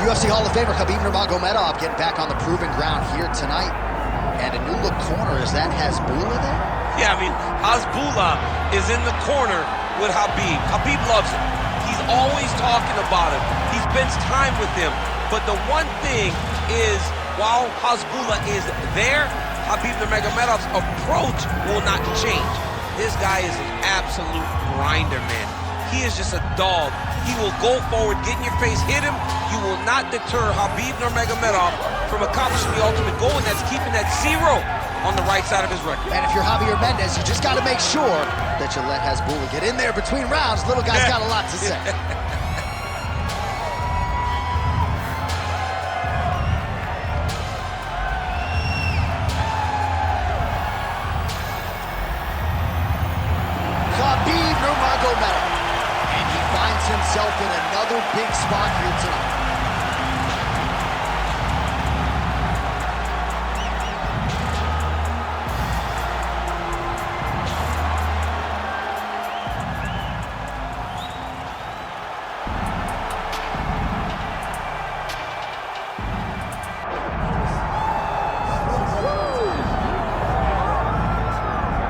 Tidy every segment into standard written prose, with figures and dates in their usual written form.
UFC Hall of Famer Khabib Nurmagomedov getting back on the proven ground here tonight. And a new look corner, is that Hasbulla there? Yeah, I mean, Hasbulla is in the corner with Khabib. Khabib loves him. He's always talking about him. He spends time with him. But the one thing is, while Hasbulla is there, Khabib Nurmagomedov's approach will not change. This guy is an absolute grinder, man. He is just a dog. He will go forward, get in your face, hit him. You will not deter Khabib Nurmagomedov from accomplishing the ultimate goal, and that's keeping that 0 on the right side of his record. And if you're Javier Mendez, you just got to make sure that you let Hasbulla get in there between rounds. Little guy's got a lot to say. Khabib Nurmagomedov, and he finds himself in another big spot here tonight.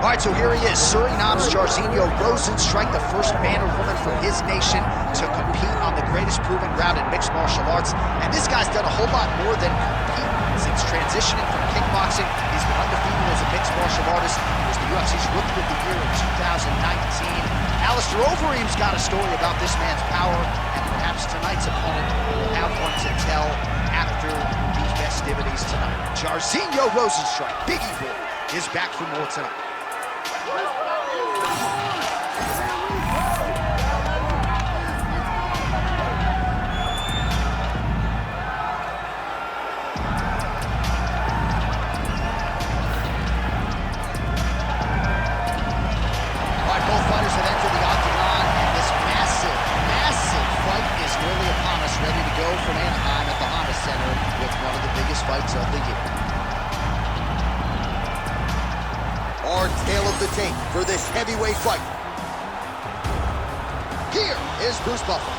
All right, so here he is, Suriname's Jairzinho Rozenstruik, the first man or woman from his nation to compete on the greatest proven ground in mixed martial arts. And this guy's done a whole lot more than compete. Since transitioning from kickboxing, he's been undefeated as a mixed martial artist. He was the UFC's Rookie of the Year in 2019. Alistair Overeem's got a story about this man's power, and perhaps tonight's opponent will have one to tell after these festivities tonight. Jairzinho Rozenstruik, Biggie Boy, is back for more tonight. Fights of the year. Our tale of the tape for this heavyweight fight. Here is Bruce Buffer.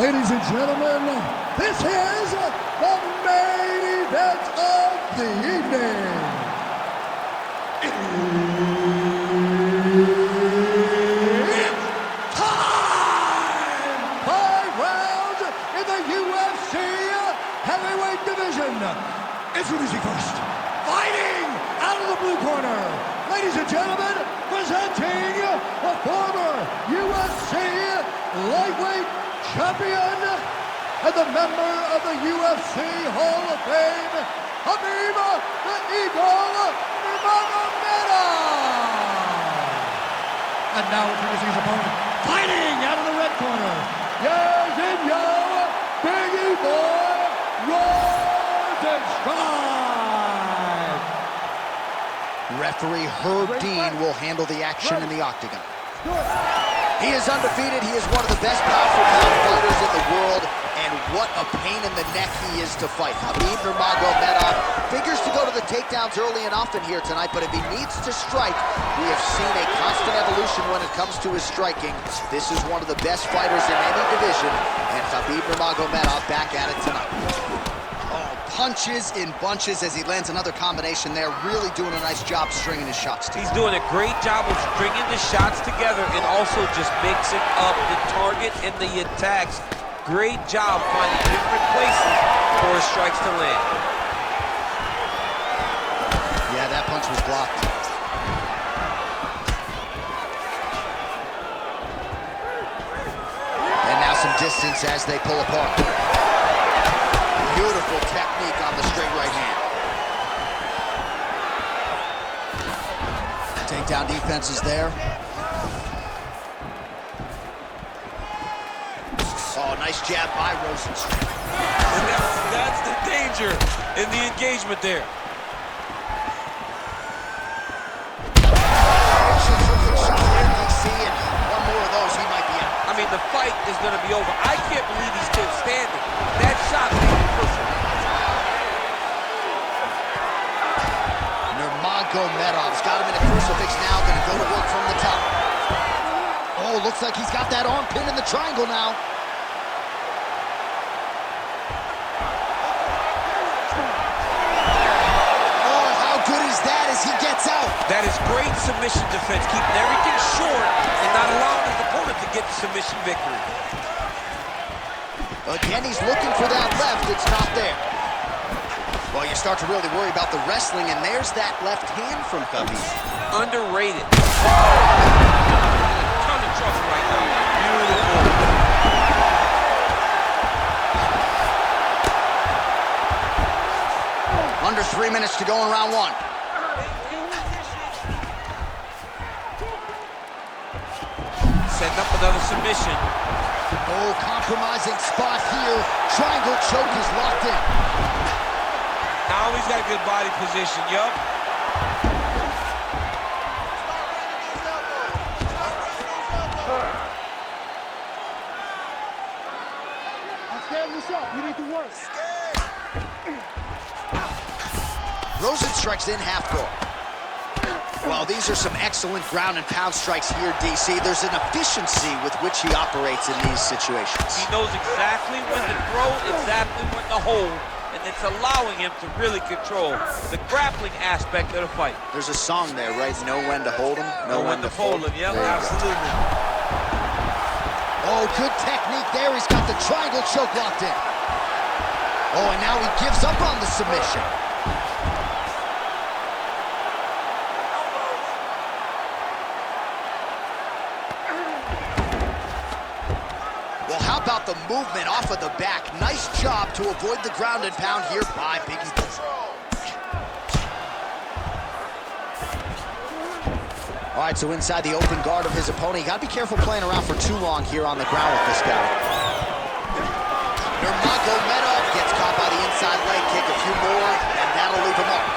Ladies and gentlemen, this is the main event of the evening. Introducing first, fighting out of the blue corner, ladies and gentlemen, presenting the former UFC lightweight champion and the member of the UFC Hall of Fame, Khabib the Eagle Nurmagomedov. And now introducing his opponent, fighting out of the red corner, Jairzinho Biggie Boy Rozenstruik. Referee Herb Dean will handle the action in the octagon. He is undefeated. He is one of the best pound-for-pound fighters in the world, and what a pain in the neck he is to fight. Khabib Nurmagomedov figures to go to the takedowns early and often here tonight, but if he needs to strike, we have seen a constant evolution when it comes to his striking. This is one of the best fighters in any division, and Khabib Nurmagomedov back at it tonight. Punches in bunches as he lands another combination there, really doing a nice job stringing his shots together. He's doing a great job of stringing the shots together and also just mixing up the target and the attacks. Great job finding different places for his strikes to land. Yeah, that punch was blocked. And now some distance as they pull apart. Beautiful technique on the straight right hand. Takedown defense is there. Oh, nice jab by Rozenstruik. That's the danger in the engagement there. One more of those, he might be out. I mean, the fight is going to be over. I can't believe he's still standing. That shot made him personal. Nurmagomedov's got him in a crucifix now, going to go to work from the top. Oh, looks like he's got that arm pinned in the triangle now. That is great submission defense, keeping everything short and not allowing his opponent to get the submission victory. Again, he's looking for that left. It's not there. Well, you start to really worry about the wrestling, and there's that left hand from Khabib. Underrated. A ton of trouble right now. Beautiful. Under 3 minutes to go in round one. Setting up another submission. Oh, compromising spot here. Triangle choke is locked in. Now he's got a good body position, yup. I'm scaring yourself. You need to work. Rozenstruik's in half guard. Well, these are some excellent ground and pound strikes here, DC. There's an efficiency with which he operates in these situations. He knows exactly when to throw, exactly when to hold, and it's allowing him to really control the grappling aspect of the fight. There's a song there, right? Know when to hold him, Know when to fold him. Yep, absolutely. Oh, good technique there. He's got the triangle choke locked in. Oh, and now he gives up on the submission. Well, how about the movement off of the back? Nice job to avoid the ground and pound here by Biggie. All right, so inside the open guard of his opponent. You got to be careful playing around for too long here on the ground with this guy. Nurmagomedov gets caught by the inside leg kick. A few more, and that'll leave him up.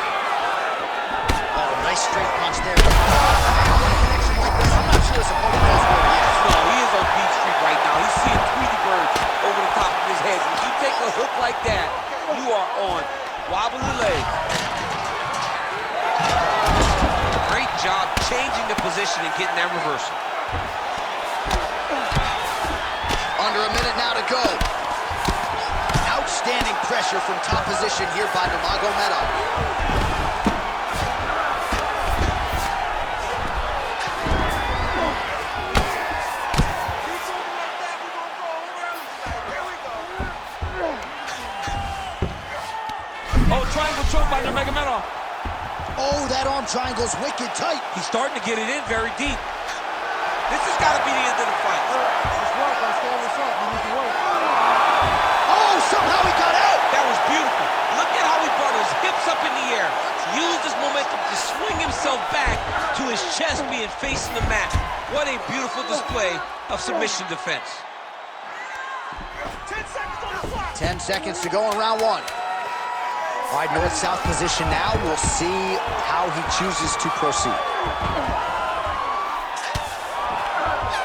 Oh, nice straight punch there. I'm not sure his opponent knows where he is. No, he is on Beach Street right now. He's seeing Tweety Bird over the top of his head. If you take a hook like that, you are on wobbly legs. Great job changing the position and getting that reversal. Under a minute now to go. Outstanding pressure from top position here by Nurmagomedov. Oh, triangle choke by Nurmagomedov. Oh, that arm triangle's wicked tight. He's starting to get it in very deep. This has got to be the end of the fight. Just work. I'm scaring yourself. You need to work. Oh, somehow he got out. That was beautiful. Look at how he brought his hips up in the air. Used his momentum to swing himself back to his chest being facing the mat. What a beautiful display of submission defense. 10 seconds on the clock. 10 seconds to go in round one. All right, north-south position now. We'll see how he chooses to proceed.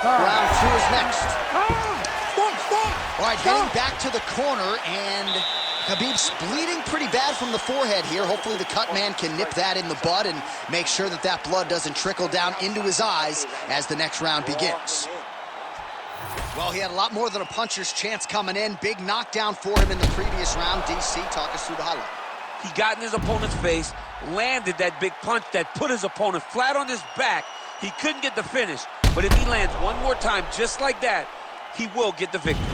Round two is next. All right, heading back to the corner, and Khabib's bleeding pretty bad from the forehead here. Hopefully the cut man can nip that in the bud and make sure that that blood doesn't trickle down into his eyes as the next round begins. Well, he had a lot more than a puncher's chance coming in. Big knockdown for him in the previous round. DC, talk us through the highlight. He got in his opponent's face, landed that big punch that put his opponent flat on his back. He couldn't get the finish, but if he lands one more time just like that, he will get the victory.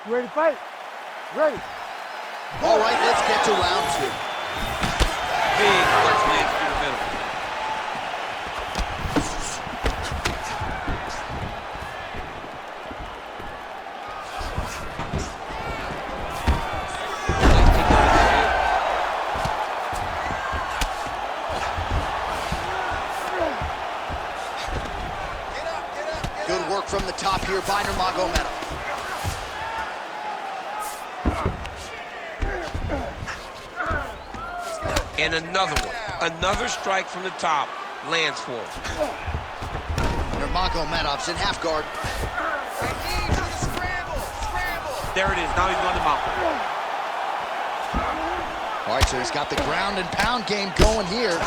You ready to fight? Ready. All right, let's get to round two. Big punch lands through the middle. Good work from the top here by Nurmagomedov. And another one. Another strike from the top lands for him. Nurmagomedov's in half guard. There it is. Now he's going to mount. All right, so he's got the ground and pound game going here.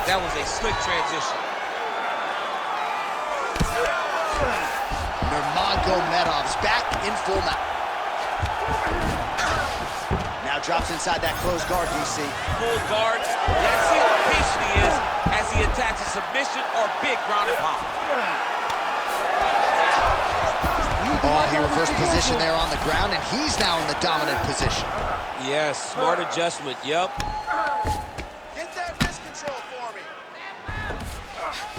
That was a slick transition. Nurmagomedov's back in full mount. Now drops inside that closed guard, DC. Full guard. Let's see how patient he is as he attacks a submission or big ground and pound. Oh, he reversed position there on the ground, and he's now in the dominant position. Yes, smart adjustment, yep. Get that wrist control for me.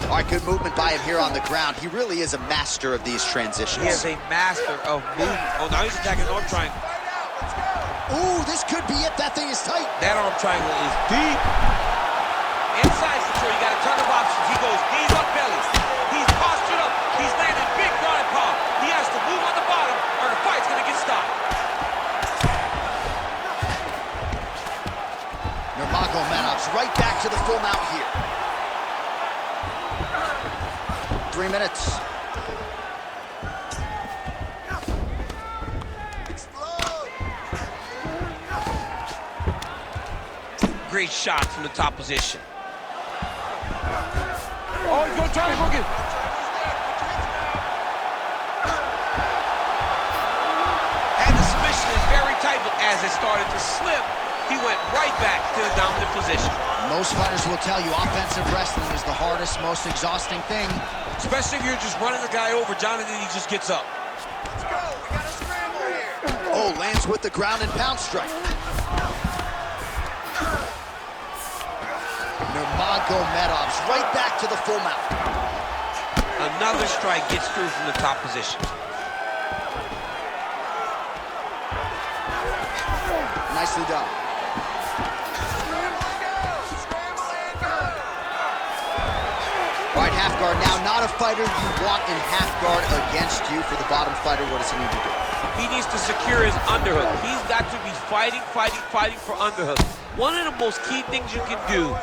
All right, good movement by him here on the ground. He really is a master of these transitions. He is a master of movement. Oh, now he's attacking arm triangle. Ooh, this could be it. That thing is tight. That arm triangle is deep. Inside control, you got a ton of options. He goes knees up, belly. He's postured up. He's landing big ground and pound. He has to move on the bottom or the fight's gonna get stopped. Nurmagomedov's right back to the full mount here. 3 minutes. Great shot from the top position. Oh, he's gonna try to hook it. And the submission is very tight, but as it started to slip, he went right back to the dominant position. Most fighters will tell you offensive wrestling is the hardest, most exhausting thing. Especially if you're just running the guy over, Jonathan, he just gets up. Let's go, we got a scramble here. Oh, lands with the ground and pound strike. Nurmagomedov's right back to the full mount. Another strike gets through from the top position. Nicely done. All right, half guard now. Not a fighter you want in half guard against you. For the bottom fighter, what does he need to do? He needs to secure his underhook. He's got to be fighting for underhook. One of the most key things you can do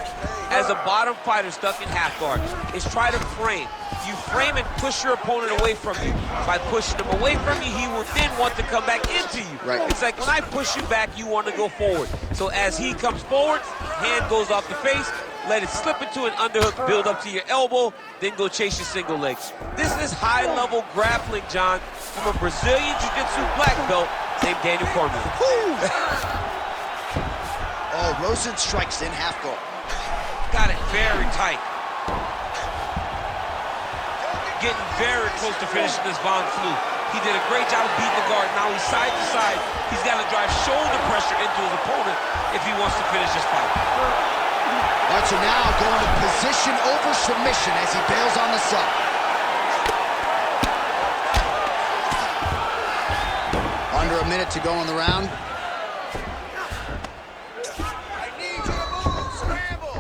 as a bottom fighter stuck in half guard is try to frame. You frame and push your opponent away from you. By pushing him away from you, he will then want to come back into you. Right. It's like when I push you back, you want to go forward. So as he comes forward, hand goes off the face, let it slip into an underhook, build up to your elbow, then go chase your single legs. This is high-level grappling, John, from a Brazilian Jiu-Jitsu black belt named Daniel Cormier. Oh, Rozenstruik's in half guard. Got it very tight. Getting very close to finishing this Von Flue. He did a great job of beating the guard. Now he's side to side. He's got to drive shoulder pressure into his opponent if he wants to finish this fight. All right, so now going to position over submission as he bails on the sub. Under a minute to go in the round. I need you to move, scramble.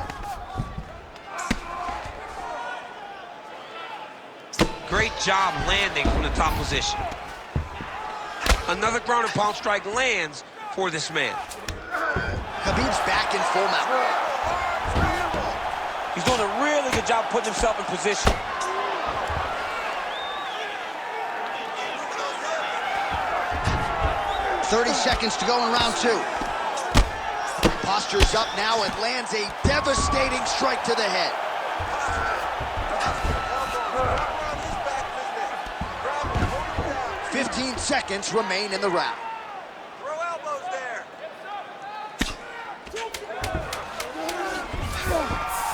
Great job landing from the top position. Another ground and pound strike lands for this man. Khabib's back in full mount. He's doing a really good job putting himself in position. .30 seconds to go in round two. Postures up now and lands a devastating strike to the head. .15 seconds remain in the round. Throw elbows there.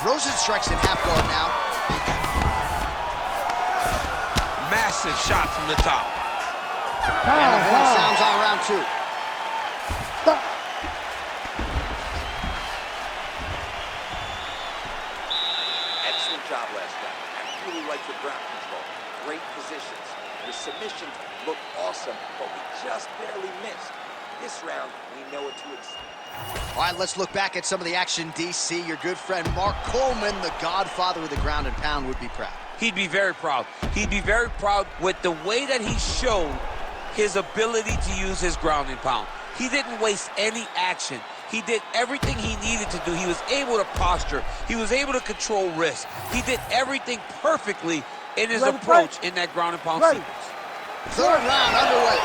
Rozenstruik's in half guard now. Massive shot from the top. And the horn sounds on round two. Excellent job last round. I really like your ground control. Great positions. Your submissions look awesome, but we just barely missed. This round, we know what to expect. All right, let's look back at some of the action, DC. Your good friend Mark Coleman, the godfather of the ground and pound, would be proud. He'd be very proud. He'd be very proud with the way that he showed his ability to use his ground and pound. He didn't waste any action. He did everything he needed to do. He was able to posture. He was able to control risk. He did everything perfectly in his approach in that ground and pound sequence. Third round underway.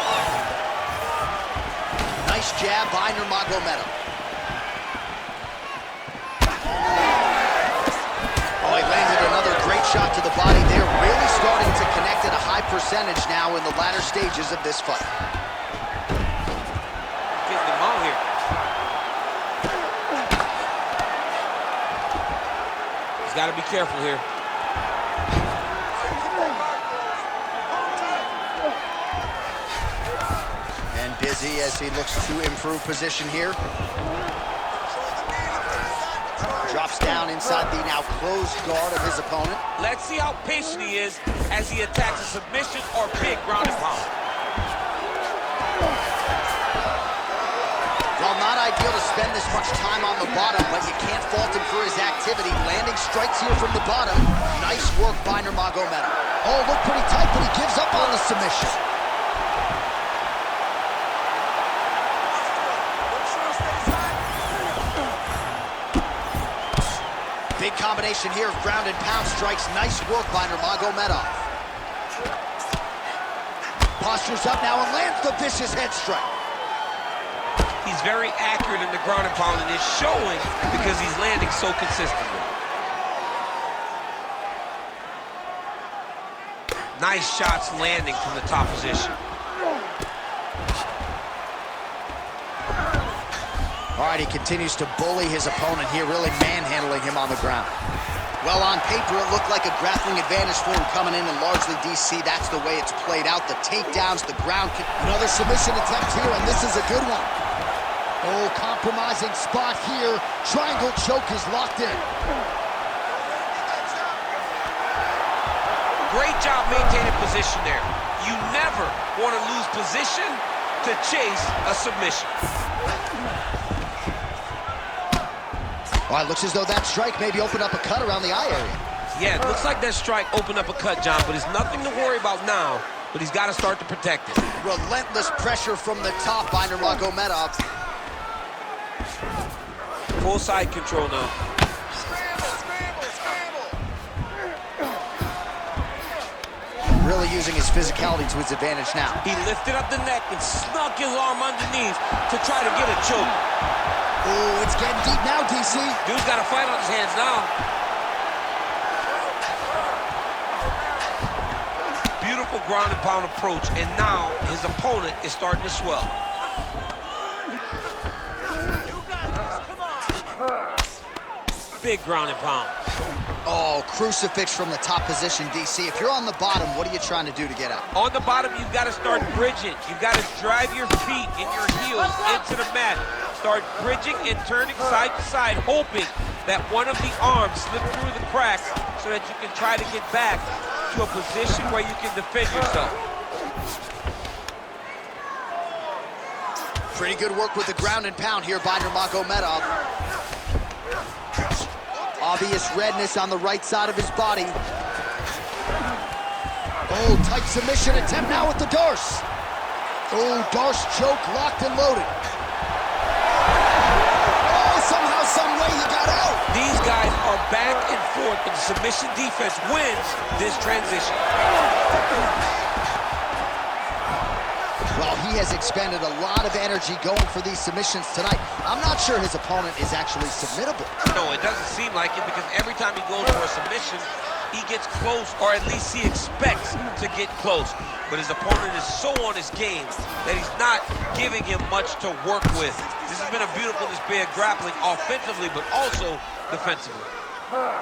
Nice jab by Nurmagomedov. percentage now in the latter stages of this fight. Getting him out here. He's got to be careful here. And busy as he looks to improve position here. Drops down inside the now closed guard of his opponent. Let's see how patient he is as he attacks a submission or big ground and pound. Well, not ideal to spend this much time on the bottom, but you can't fault him for his activity. Landing strikes here from the bottom. Nice work by Nurmagomedov. Oh, looked pretty tight, but he gives up on the submission. Big combination here of ground and pound strikes. Nice work by Nurmagomedov. Postures up now and lands the vicious head strike. He's very accurate in the ground and pound, and it's showing because he's landing so consistently. Nice shots landing from the top position. All right, he continues to bully his opponent here, really manhandling him on the ground. Well, on paper, it looked like a grappling advantage for him coming in, and largely, DC, that's the way it's played out. The takedowns, the ground kick. Another submission attempt here, and this is a good one. Oh, compromising spot here. Triangle choke is locked in. Great job maintaining position there. You never want to lose position to chase a submission. All right, looks as though that strike maybe opened up a cut around the eye area. Yeah, it looks like that strike opened up a cut, John, but it's nothing to worry about now, but he's got to start to protect it. Relentless pressure from the top by Nurmagomedov. Full side control now. Really using his physicality to his advantage now. He lifted up the neck and snuck his arm underneath to try to get a choke. Oh, it's getting deep now, DC. Dude's got a fight on his hands now. Beautiful ground and pound approach, and now his opponent is starting to swell. Big ground and pound. Oh, crucifix from the top position, DC. If you're on the bottom, what are you trying to do to get out? On the bottom, you've got to start bridging. You've got to drive your feet and your heels into the mat. Start bridging and turning side to side, hoping that one of the arms slip through the cracks so that you can try to get back to a position where you can defend yourself. Pretty good work with the ground and pound here by Nurmagomedov. Obvious redness on the right side of his body. Oh, tight submission attempt now with the Darce. Oh, Darce choke locked and loaded. Oh, somehow, some way he got out. These guys are back and forth, and the submission defense wins this transition. Well, he has expended a lot of energy going for these submissions tonight. I'm not sure his opponent is actually submittable. No, it doesn't seem like it, because every time he goes for a submission, he gets close, or at least he expects to get close. But his opponent is so on his game that he's not giving him much to work with. This has been a beautiful display of grappling offensively, but also defensively.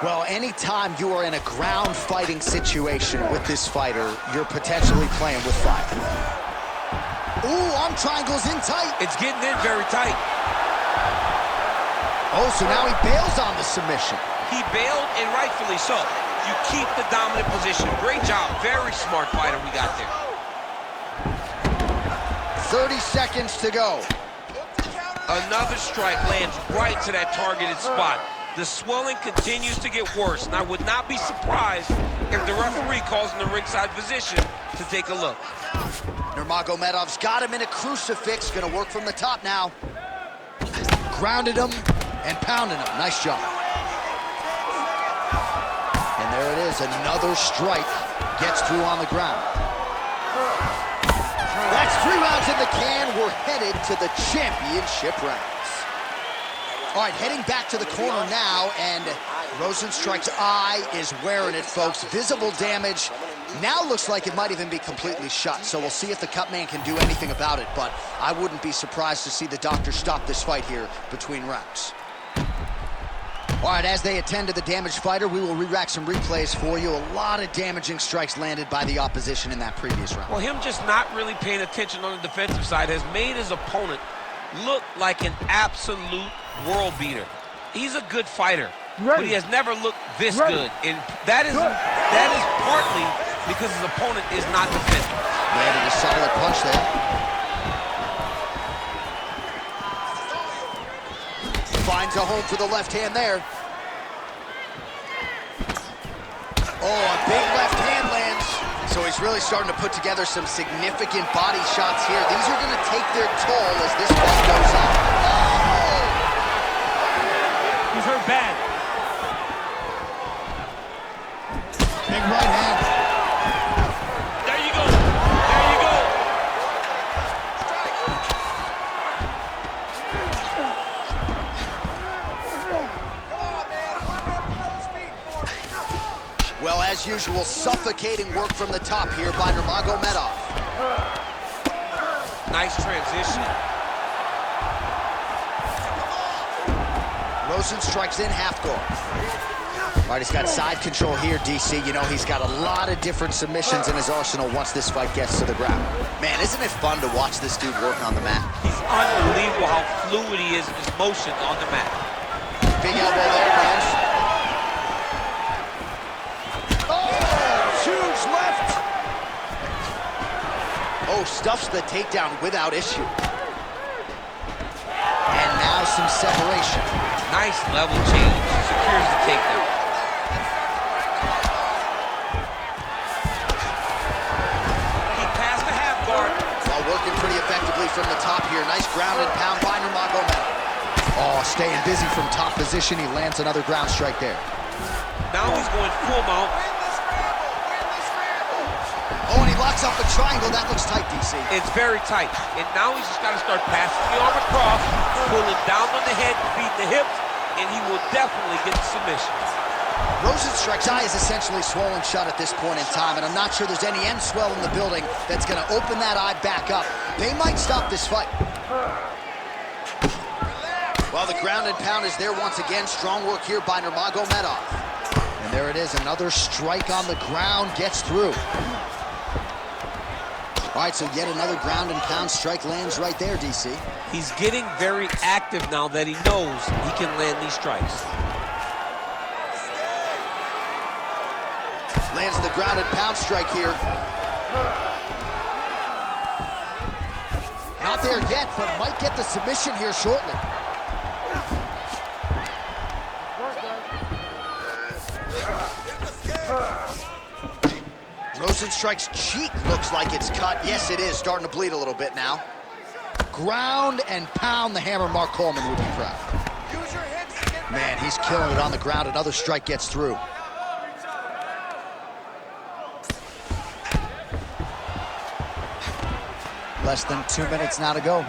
Well, anytime you are in a ground fighting situation with this fighter, you're potentially playing with fire. Ooh, arm triangles in tight. It's getting in very tight. Oh, so now he bails on the submission. He bailed, and rightfully so. You keep the dominant position. Great job. Very smart fighter we got there. 30 seconds to go. Another strike lands right to that targeted spot. The swelling continues to get worse, and I would not be surprised if the referee calls in the ringside position to take a look. Nurmagomedov's got him in a crucifix. Gonna work from the top now. Grounded him and pounded him. Nice job. And there it is, another strike. Gets through on the ground. That's 3 rounds in the can. We're headed to the championship rounds. All right, heading back to the corner now, and Rozenstruik's eye is wearing it, folks. Visible damage. Now looks like it might even be completely shut, so we'll see if the cut man can do anything about it, but I wouldn't be surprised to see the doctor stop this fight here between rounds. All right, as they attend to the damaged fighter, we will re-rack some replays for you. A lot of damaging strikes landed by the opposition in that previous round. Well, him just not really paying attention on the defensive side has made his opponent look like an absolute world beater. He's a good fighter, but he has never looked this good. And that is partly because his opponent is not defending. Landed a solid punch there. Finds a home for the left hand there. Oh, a big left hand lands. So he's really starting to put together some significant body shots here. These are going to take their toll as this fight goes on. Oh! He's hurt bad. Big right hand. There you go. There you go. Well, as usual, suffocating work from the top here by Nurmagomedov. Nice transition. Rozenstruik's in half guard. All right, he's got side control here, DC. You know, he's got a lot of different submissions in his arsenal once this fight gets to the ground. Man, isn't it fun to watch this dude work on the mat? He's unbelievable how fluid he is in his motion on the mat. Big elbow there, guys. Huge left. Oh, stuffs the takedown without issue. And now some separation. Nice level change. Secures the takedown. He passed the half guard. While working pretty effectively from the top here. Nice ground and pound by Nurmagomedov. Oh, staying busy from top position. He lands another ground strike there. Now he's going full mount. Oh, and he locks up a triangle. That looks tight, DC. It's very tight. And now he's just got to start passing the arm across, pulling down on the head, feeding the hips, and he will definitely get the submission. Rozenstruik's eye is essentially swollen shut at this point in time, and I'm not sure there's any end swell in the building that's going to open that eye back up. They might stop this fight. Well, the ground and pound is there once again. Strong work here by Nurmagomedov. And there it is, another strike on the ground, gets through. All right, so yet another ground and pound strike lands right there, DC. He's getting very active now that he knows he can land these strikes. Lands the ground and pound strike here. Not there yet, but might get the submission here shortly. Rozenstruik's cheek looks like it's cut. Yes, it is. Starting to bleed a little bit now. Ground and pound. The hammer, Mark Coleman would be proud. Man, he's killing it on the ground. Another strike gets through. Less than 2 minutes now to go.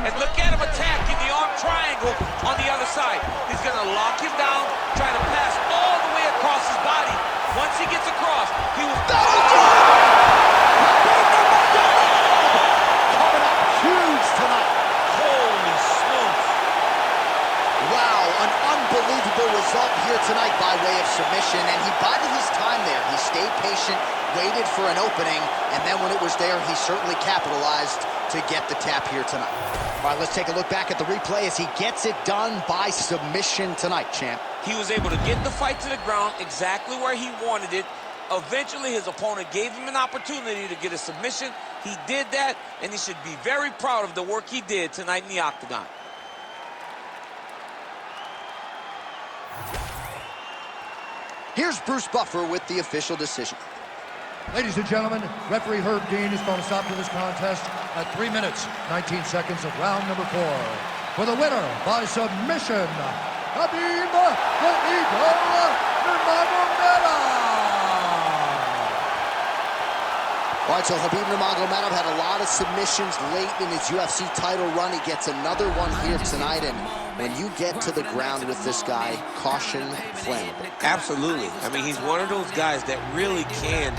And look at him attacking the arm triangle on the other side. He's going to lock him down, try to pass all the way across his body. Once he gets across, he will... Coming up huge tonight. Holy smokes. Wow, an unbelievable result here tonight by way of submission, and he bided his time there. He stayed patient, waited for an opening, and then when it was there, he certainly capitalized to get the tap here tonight. All right, let's take a look back at the replay as he gets it done by submission tonight, champ. He was able to get the fight to the ground exactly where he wanted it. Eventually, his opponent gave him an opportunity to get a submission. He did that, and he should be very proud of the work he did tonight in the octagon. Here's Bruce Buffer with the official decision. Ladies and gentlemen, referee Herb Dean is going to stop to this contest at 3 minutes, 19 seconds of round number 4. For the winner by submission, Khabib Nurmagomedov. All right, so Khabib Nurmagomedov had a lot of submissions late in his UFC title run. He gets another one here tonight, and when you get to the ground with this guy, caution flammable. Absolutely. I mean, he's one of those guys that really can